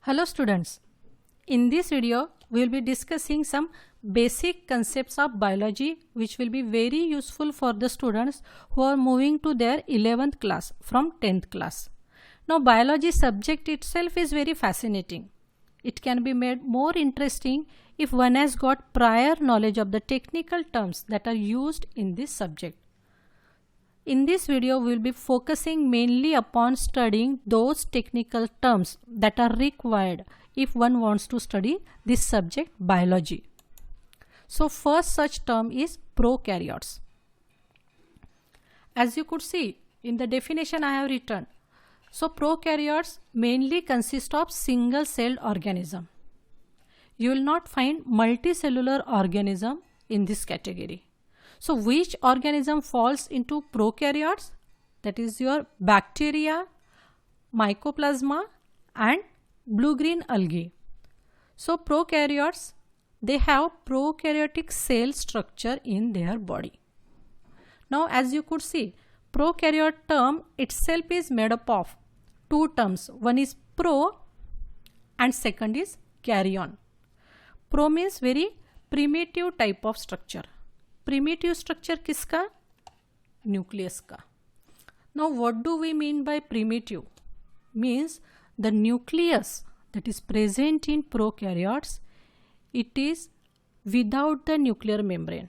Hello students, in this video we will be discussing some basic concepts of biology which will be very useful for the students who are moving to their 11th class from 10th class. Now biology subject itself is very fascinating. It can be made more interesting if one has got prior knowledge of the technical terms that are used in this subject. In this video, we will be focusing mainly upon studying those technical terms that are required if one wants to study this subject, biology. So first such term is prokaryotes. As you could see in the definition I have written, so prokaryotes mainly consist of single-celled organism. You will not find multicellular organism in this category. So which organism falls into prokaryotes? That is your bacteria, mycoplasma and blue-green algae. So prokaryotes, they have prokaryotic cell structure in their body. Now as you could see, prokaryote term itself is made up of two terms. One is pro and second is karyon. Pro means very primitive type of structure. Primitive structure किसका? Nucleus का. Now what do we mean by primitive? Means the nucleus that is present in prokaryotes, it is without the nuclear membrane.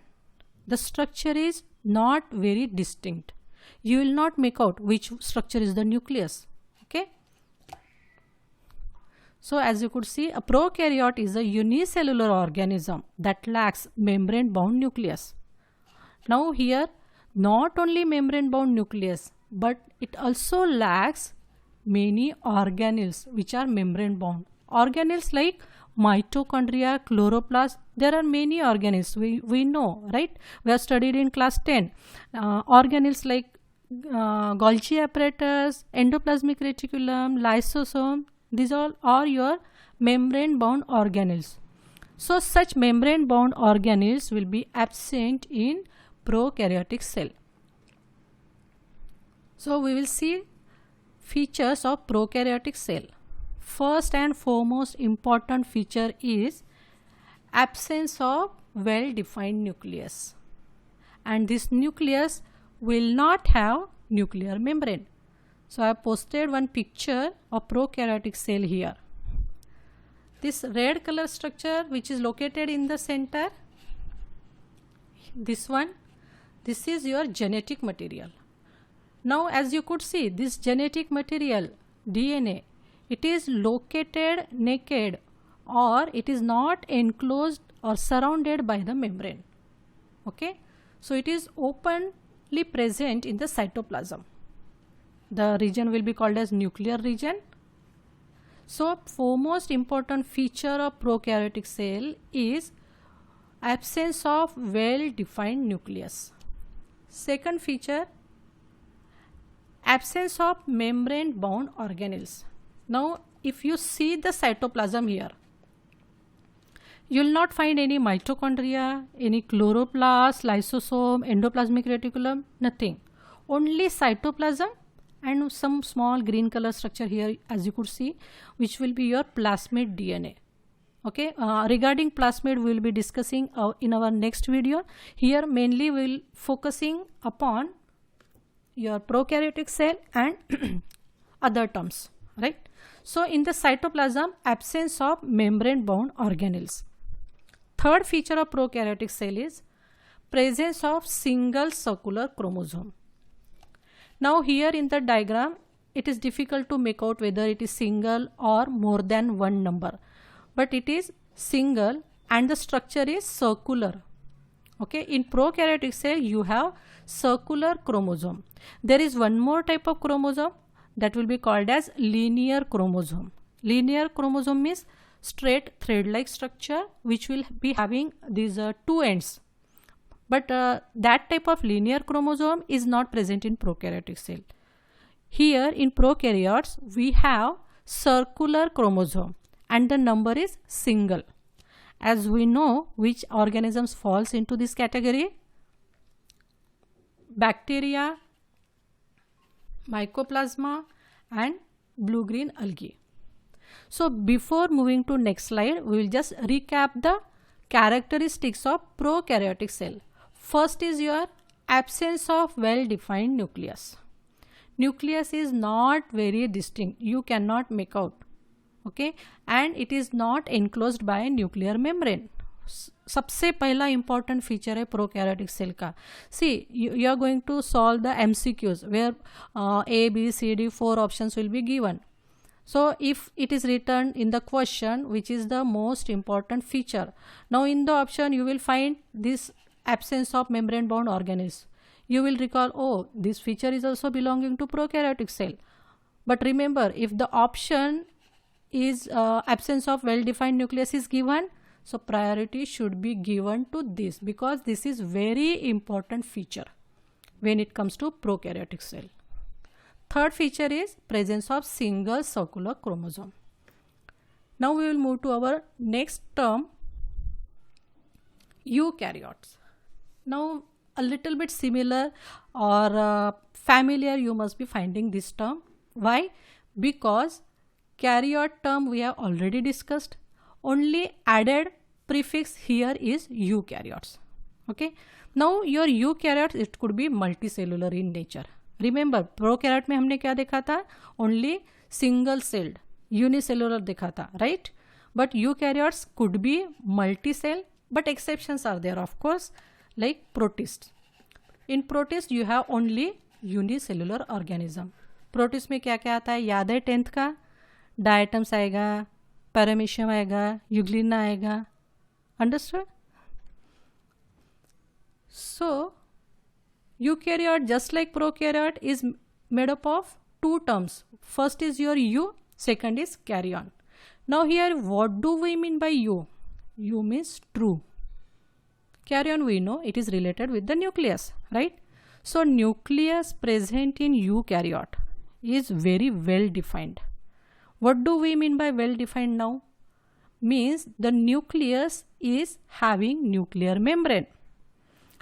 The structure is not very distinct. You will not make out which structure is the nucleus. Okay. So as you could see, a prokaryote is a unicellular organism that lacks membrane bound nucleus. Now here, not only membrane bound nucleus, but it also lacks many organelles which are membrane bound. Organelles like mitochondria, chloroplast, there are many organelles, we know, right? We have studied in class 10. Organelles like Golgi apparatus, endoplasmic reticulum, lysosome, these all are your membrane bound organelles. So such membrane bound organelles will be absent in prokaryotic cell. So we will see features of prokaryotic cell. First and foremost important feature is absence of well-defined nucleus, and this nucleus will not have nuclear membrane. So I have posted one picture of prokaryotic cell here. This red color structure which is located in the center, this one, this is your genetic material. Now as you could see, this genetic material, DNA, it is located naked or it is not enclosed or surrounded by the membrane. Okay, so it is openly present in the cytoplasm. The region will be called as nuclear region. So foremost important feature of prokaryotic cell is absence of well-defined nucleus. Second feature, absence of membrane bound organelles. Now if you see the cytoplasm here, you will not find any mitochondria, any chloroplast, lysosome, endoplasmic reticulum, nothing. Only cytoplasm and some small green color structure here as you could see, which will be your plasmid DNA. Okay, regarding plasmid we will be discussing in our next video. Here mainly we will focusing upon your prokaryotic cell and other terms, right? So in the cytoplasm, absence of membrane bound organelles. Third feature of prokaryotic cell is presence of single circular chromosome. Now here in the diagram, it is difficult to make out whether it is single or more than one number, but it is single and the structure is circular. Okay, in prokaryotic cell you have circular chromosome. There is one more type of chromosome that will be called as linear chromosome. Linear chromosome means straight thread-like structure which will be having these two ends. But that type of linear chromosome is not present in prokaryotic cell. Here in prokaryotes we have circular chromosome and the number is single. As we know which organisms falls into this category, bacteria, mycoplasma and blue-green algae. So before moving to next slide, we will just recap the characteristics of prokaryotic cell. First is your absence of well-defined nucleus. Nucleus is not very distinct, you cannot make out, okay, and it is not enclosed by a nuclear membrane. सबसे पहला important feature है prokaryotic cell का. See, you are going to solve the MCQs where A, B, C, D 4 options will be given. So if it is written in the question, which is the most important feature, now in the option you will find this absence of membrane bound organelles. You will recall, oh, this feature is also belonging to prokaryotic cell. But remember, if the option is absence of well-defined nucleus is given, so priority should be given to this, because this is very important feature when it comes to prokaryotic cell. Third feature is presence of single circular chromosome. Now we will move to our next term, eukaryotes. Now a little bit similar or familiar you must be finding this term. Why? Because karyote term we have already discussed. Only added prefix here is eukaryotes. Okay. Now your eukaryotes, it could be multicellular in nature. Remember, prokaryote में हमने क्या देखा था? Only single celled, unicellular देखा था, right? But eukaryotes could be multicell, but exceptions are there, of course, like protists. In protists you have only unicellular organism. Protists में क्या क्या आता है? याद है 10th का? Diatoms आएगा, paramecium आएगा, euglena आएगा. Understood? So eukaryote, just like prokaryote, is made up of two terms. First is your U, second is karyon. Now here what do we mean by U? U means true. Karyon we know it is related with the nucleus, right? So nucleus present in eukaryote is very well defined. What do we mean by well defined now? Means the nucleus is having nuclear membrane.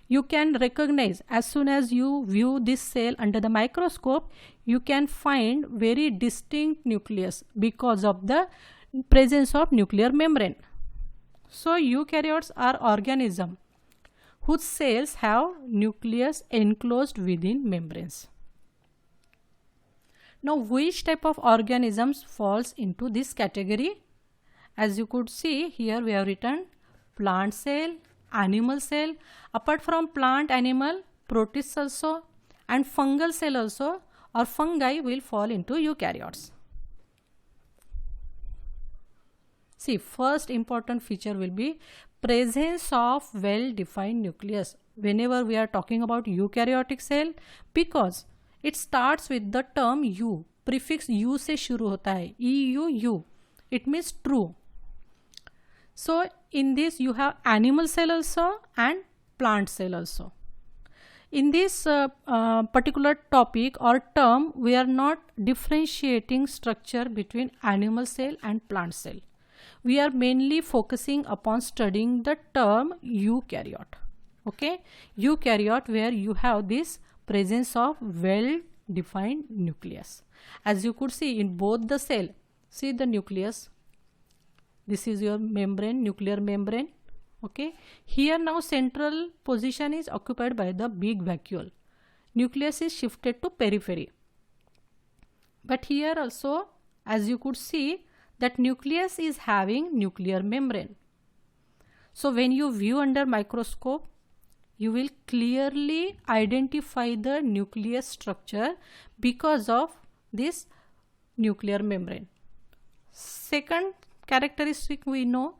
You can recognize as soon as you view this cell under the microscope, you can find very distinct nucleus because of the presence of nuclear membrane. So eukaryotes are organisms whose cells have nucleus enclosed within membranes. Now which type of organisms falls into this category? As you could see here we have written plant cell, animal cell. Apart from plant, animal, protists also and fungal cell also or fungi will fall into eukaryotes. See, first important feature will be presence of well-defined nucleus whenever we are talking about eukaryotic cell, because it starts with the term U. Prefix U से शुरू होता है. EU, it means true. So in this you have animal cell also and plant cell also. In this particular topic or term, we are not differentiating structure between animal cell and plant cell. We are mainly focusing upon studying the term eukaryote. Okay, eukaryote where you have this presence of well defined nucleus. As you could see in both the cell, see the nucleus. This is your membrane, nuclear membrane. Okay. Here now central position is occupied by the big vacuole. Nucleus is shifted to periphery. But here also, as you could see, that nucleus is having nuclear membrane. So when you view under microscope, you will clearly identify the nucleus structure because of this nuclear membrane. Second characteristic we know,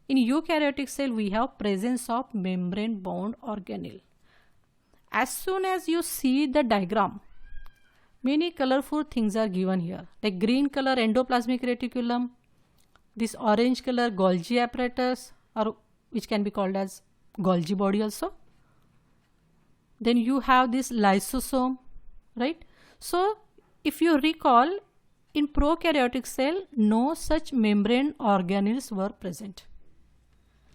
in eukaryotic cell we have presence of membrane bound organelle. As soon as you see the diagram, many colorful things are given here, like green color endoplasmic reticulum, this orange color Golgi apparatus, or which can be called as Golgi body also. Then you have this lysosome, right? So if you recall, in prokaryotic cell, no such membrane organelles were present.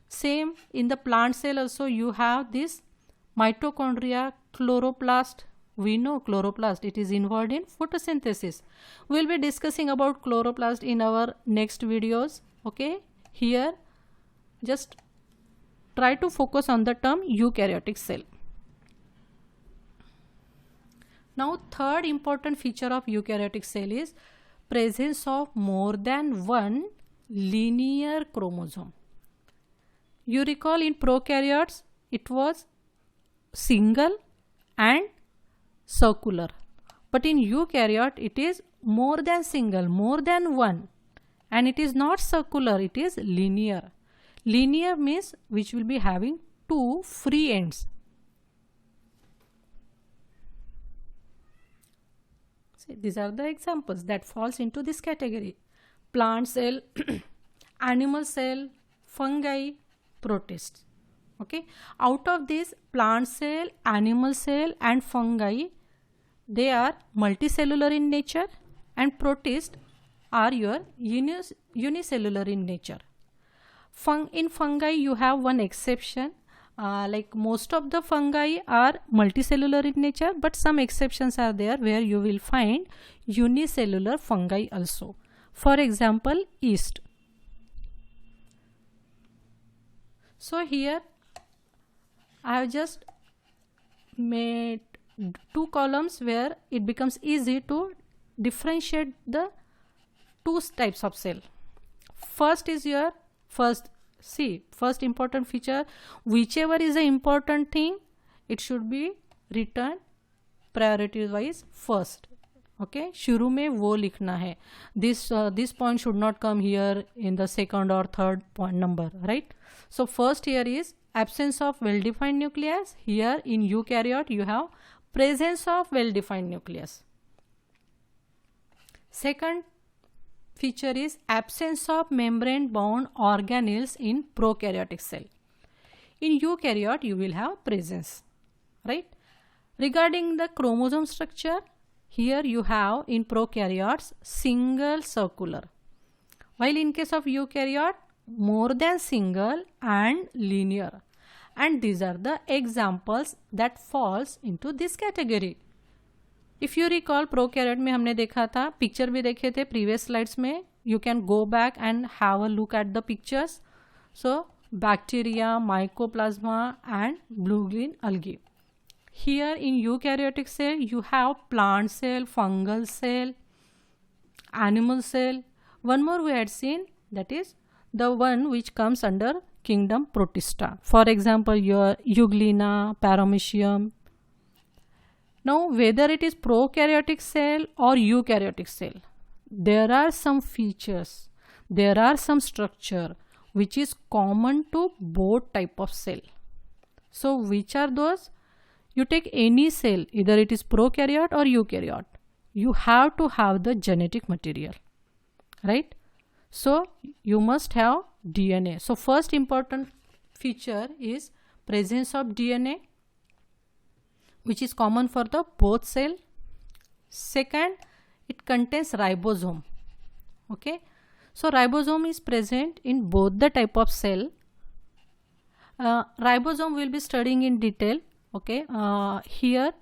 Same in the plant cell also, you have this mitochondria, chloroplast, We know chloroplast, it is involved in photosynthesis. We will be discussing about chloroplast in our next videos. Okay, here just try to focus on the term eukaryotic cell. Now third important feature of eukaryotic cell is presence of more than one linear chromosome. You recall in prokaryotes it was single and circular, but in eukaryote it is more than single, more than one, and it is not circular, it is linear. Linear means which will be having two free ends. See, these are the examples that falls into this category: plant cell, animal cell, fungi, protists. Okay, out of this plant cell, animal cell and fungi, they are multicellular in nature, and protists are your unicellular in nature. In fungi you have one exception, like most of the fungi are multicellular in nature, but some exceptions are there where you will find unicellular fungi also. For example, yeast. So here I have just made two columns where it becomes easy to differentiate the two types of cell. First is your first important feature, whichever is an important thing, it should be written priority wise first. Okay, शुरू में वो लिखना है. This point should not come here in the second or third point number, right? So first here is absence of well-defined nucleus. Here in eukaryote you have presence of well-defined nucleus. Second feature is absence of membrane bound organelles in prokaryotic cell. In eukaryote you will have presence, right? Regarding the chromosome structure, here you have in prokaryotes single circular, while in case of eukaryote more than single and linear, and these are the examples that falls into this category. If you recall, prokaryote में हमने देखा था, picture भी देखे थे previous slides में. You can go back and have a look at the pictures. So bacteria, mycoplasma and blue green algae. Here in eukaryotic cell you have plant cell, fungal cell, animal cell. One more we had seen, that is the one which comes under kingdom Protista. For example, your Euglena, Paramecium. Now whether it is prokaryotic cell or eukaryotic cell, there are some features, there are some structure which is common to both type of cell. So which are those? You take any cell, either it is prokaryote or eukaryote, you have to have the genetic material, right? So you must have DNA. So first important feature is presence of DNA, which is common for the both cell. Second, it contains ribosome. Okay, so ribosome is present in both the type of cell. Ribosome will be studying in detail. Okay, here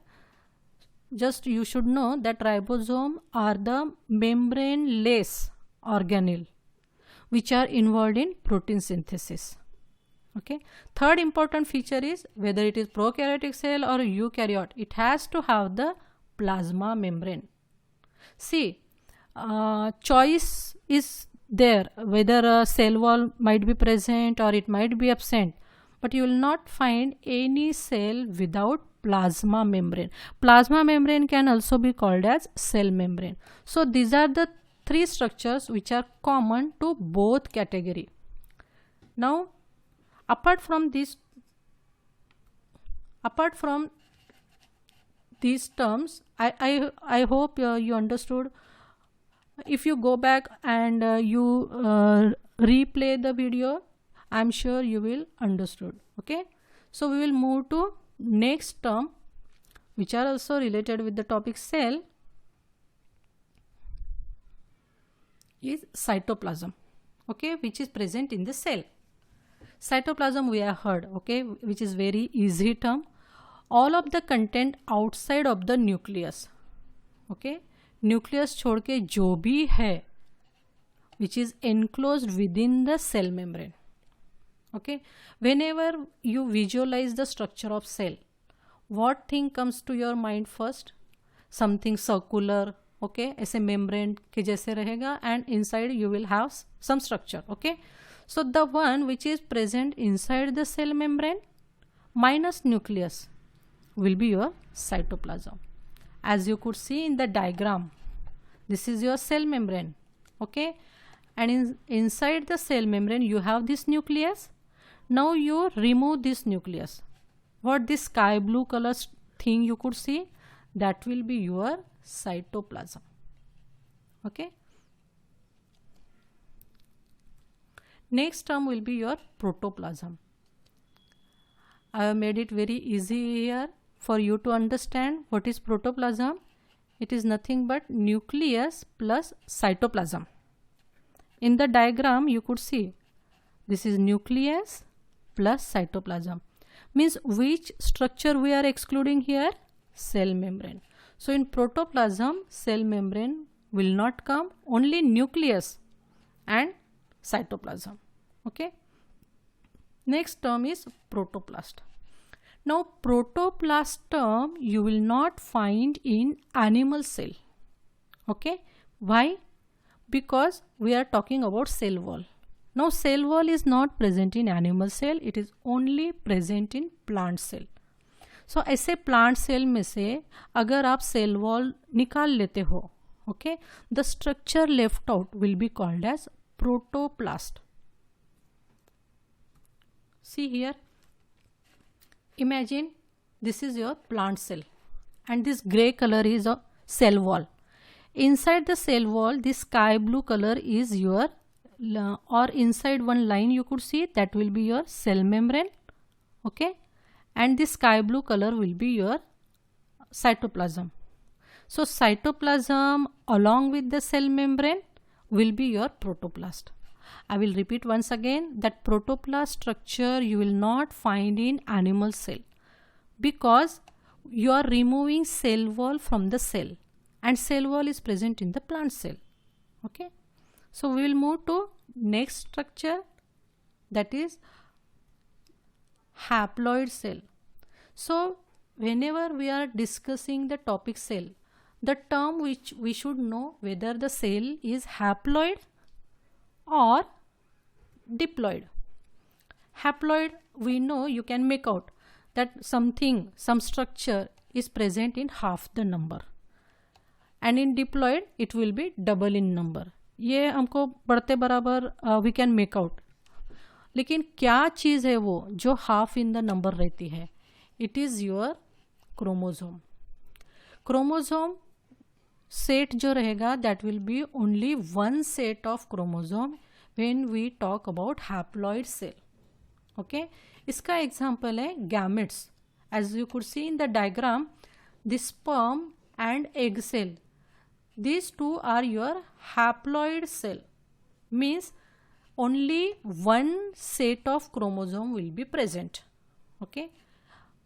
just you should know that ribosome are the membraneless organelle which are involved in protein synthesis. Okay, third important feature is whether it is prokaryotic cell or eukaryote, it has to have the plasma membrane. See, choice is there whether a cell wall might be present or it might be absent, but you will not find any cell without plasma membrane. Plasma membrane can also be called as cell membrane. So these are the three structures which are common to both category. Now apart from these terms, I hope you understood. If you go back and you replay the video, I'm sure you will understood. Okay, so we will move to next term which are also related with the topic cell, is cytoplasm. Okay, which is present in the cell. Cytoplasm we have heard, okay, which is very easy term. All of the content outside of the nucleus. Okay, nucleus छोड़ के जो भी है which is enclosed within the cell membrane. Okay, whenever you visualize the structure of cell, what thing comes to your mind first? Something circular. Okay, ऐसे membrane के जैसे रहेगा, and inside you will have some structure. Okay, so the one which is present inside the cell membrane minus nucleus will be your cytoplasm. As you could see in the diagram, this is your cell membrane. Okay, and inside the cell membrane you have this nucleus. Now you remove this nucleus. What this sky blue color thing you could see, that will be your cytoplasm. Okay, next term will be your protoplasm. I have made it very easy here for you to understand what is protoplasm. It is nothing but nucleus plus cytoplasm. In the diagram you could see this is nucleus plus cytoplasm, means which structure we are excluding here? Cell membrane. So in protoplasm cell membrane will not come, only nucleus and cytoplasm. Okay, next term is protoplast. Now protoplast term you will not find in animal cell. Okay, why? Because we are talking about cell wall. Now cell wall is not present in animal cell, it is only present in plant cell. So ऐसे plant cell में से अगर आप cell wall निकाल लेते हो, okay, the structure left out will be called as protoplast. See here, imagine this is your plant cell and this gray color is a cell wall. Inside the cell wall this sky blue color is your, or inside one line you could see, that will be your cell membrane. Okay, and this sky blue color will be your cytoplasm. So cytoplasm along with the cell membrane will be your protoplast. I will repeat once again that protoplast structure you will not find in animal cell, because you are removing cell wall from the cell and cell wall is present in the plant cell. Okay, so we will move to next structure, that is haploid cell. So whenever we are discussing the topic cell, the term which we should know whether the cell is haploid or diploid. Haploid, we know, you can make out that something, some structure is present in half the number, and in diploid it will be double in number. ये हमको बढ़ते बराबर we can make out. लेकिन क्या चीज़ है वो जो half in the number रहती है? It is your chromosome. Chromosome set जो रहेगा, that will be only one set of chromosome when we talk about haploid cell. Okay, इसका example है gametes. As you could see in the diagram, the sperm and egg cell, these two are your haploid cell, means only one set of chromosome will be present. Okay,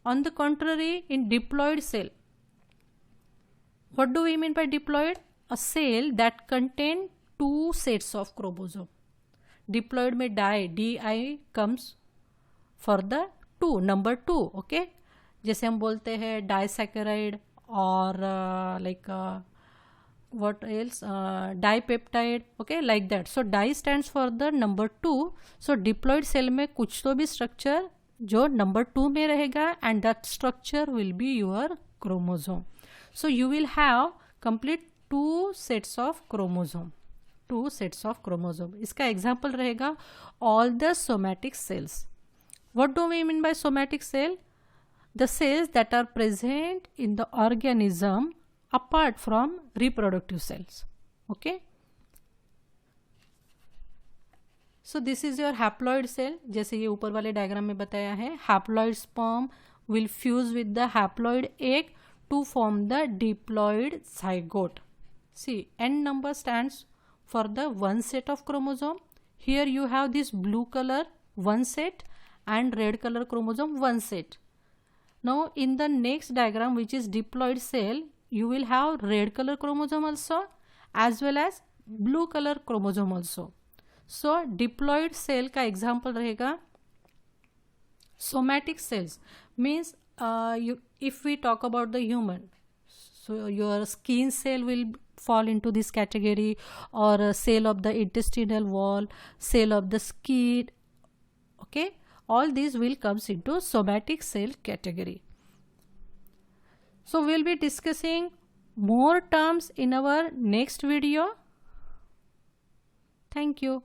on the contrary, in diploid cell, what do we mean by diploid? A cell that contain two sets of chromosome. Diploid में di comes for the two, number two. Okay, जैसे हम बोलते हैं disaccharide और what else, dipeptide. Okay, like that. So di stands for the number two. So diploid cell में कुछ तो भी structure जो number two में रहेगा, and that structure will be your chromosome. So you will have complete two sets of chromosome. Two sets of chromosome. इसका example रहेगा all the somatic cells. What do we mean by somatic cell? The cells that are present in the organism apart from reproductive cells. Okay. So this is your haploid cell. जैसे ये ऊपर वाले diagram में बताया है, haploid sperm will fuse with the haploid egg to form the diploid zygote. See, n number stands for the one set of chromosome. Here you have this blue color one set and red color chromosome one set. Now in the next diagram, which is diploid cell, you will have red color chromosome also as well as blue color chromosome also. So diploid cell का example रहेगा somatic cells. Means if we talk about the human, so your skin cell will fall into this category, or a cell of the intestinal wall, cell of the skin. Okay, all these will comes into somatic cell category. So we'll be discussing more terms in our next video. Thank you.